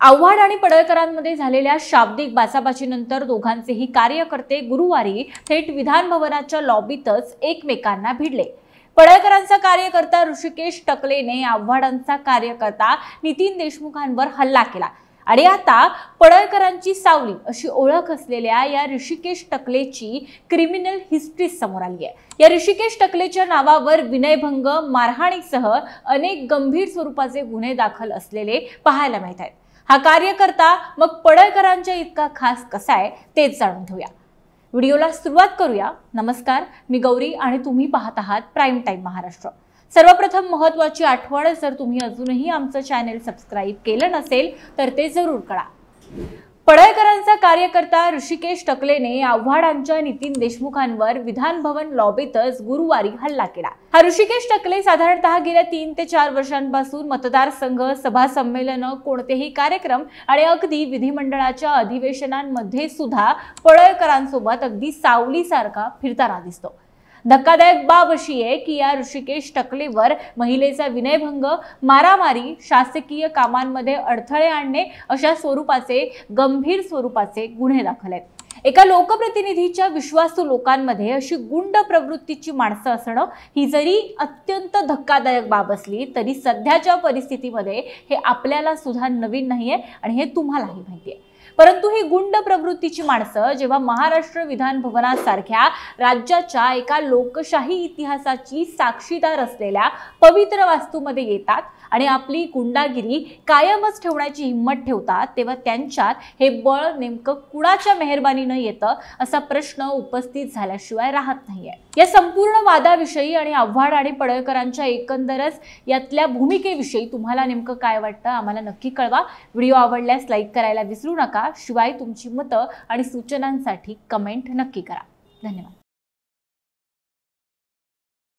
आव्हाड आणि पडळकरांमध्ये झालेल्या शाब्दिक बाचाबाचीनंतर दोघांचेही कार्यकर्ते गुरुवारी थेट विधान भवनाच्या लॉबीतच एकमेकांना भिडले। पडळकरांचा कार्यकर्ता ऋषिकेश टकलेने आव्हाडांचा कार्यकर्ता नितीन देशमुखांवर हल्ला केला आणि आता पडळकरांची सावली अशी ओळख असलेल्या या ऋषिकेश टकलेची क्रिमिनल हिस्ट्री समोर आली आहे। या ऋषिकेश टकलेच्या नावावर विनयभंग, मारहाणीसह अनेक गंभीर स्वरूपाचे गुन्हे दाखल असलेले पाहायला मिळत आहेत। हा कार्यकर्ता मग पडळकरांच्या इतका खास कसा आहे तेच जाणून घेऊया। व्हिडिओला सुरुवात करूया। नमस्कार, मी गौरी आणि तुम्ही पाहत आहात प्राइम टाइम महाराष्ट्र। सर्वप्रथम महत्त्वाची आठवण, जर तुम्ही अजूनही आमचं चॅनल सबस्क्राइब केलं नसेल तर ते जरूर करा। पडळकरांचा कार्यकर्ता ऋषिकेश टकलेने आव्हाडांच्या नितीन देशमुखांवर विधान भवन लॉबीतच गुरुवारी हल्ला केला। हा ऋषिकेश टकले साधारणतः गेल्या 3 ते 4 वर्षांपासून मतदारसंघ, सभा संमेलन, कोणतेही कार्यक्रम आणि अगदी विधिमंडळाच्या अधिवेशनांमध्ये सुद्धा पडळकरांसोबत अगदी सावलीसारखा फिरताना दिसतो। धक्कादायक बाब अशी आहे की या ऋषिकेश टकलेवर महिलेचा विनयभंग, मारामारी, शासकीय कामांमध्ये अडथळे आणणे अशा स्वरूपाचे गंभीर स्वरूपाचे गुन्हे दाखल आहेत। एका लोकप्रतिनिधीच्या विश्वासू लोकांमध्ये अशी गुंड प्रवृत्तीची माणसं असणं ही जरी अत्यंत धक्कादायक बाब असली तरी सध्याच्या परिस्थितीमध्ये हे आपल्याला सुद्धा नवीन नाहीये आणि हे तुम्हालाही माहिती आहे। परंतु ही गुंड प्रवृत्तीची माणसं जेव्हा महाराष्ट्र विधान भवनासारख्या राज्याच्या एका लोकशाही इतिहासाची साक्षीदार असलेल्या पवित्र वास्तूमध्ये येतात आणि आपली गुंडागिरी कायमच ठेवण्याची हिंमत ठेवतात, तेव्हा त्यांच्यात हे बळ नेमकं कुणाच्या मेहरबानीनं येतं असा प्रश्न उपस्थित झाल्याशिवाय राहत नाहीये। या संपूर्ण वादाविषयी आणि आव्हाड आणि पडळकरांच्या एकंदरच यातल्या भूमिकेविषयी तुम्हाला नेमकं काय वाटतं आम्हाला नक्की कळवा। व्हिडिओ आवडल्यास लाईक करायला विसरू नका। शिवाय तुमची मतं आणि सूचनांसाठी कमेंट नक्की करा। धन्यवाद।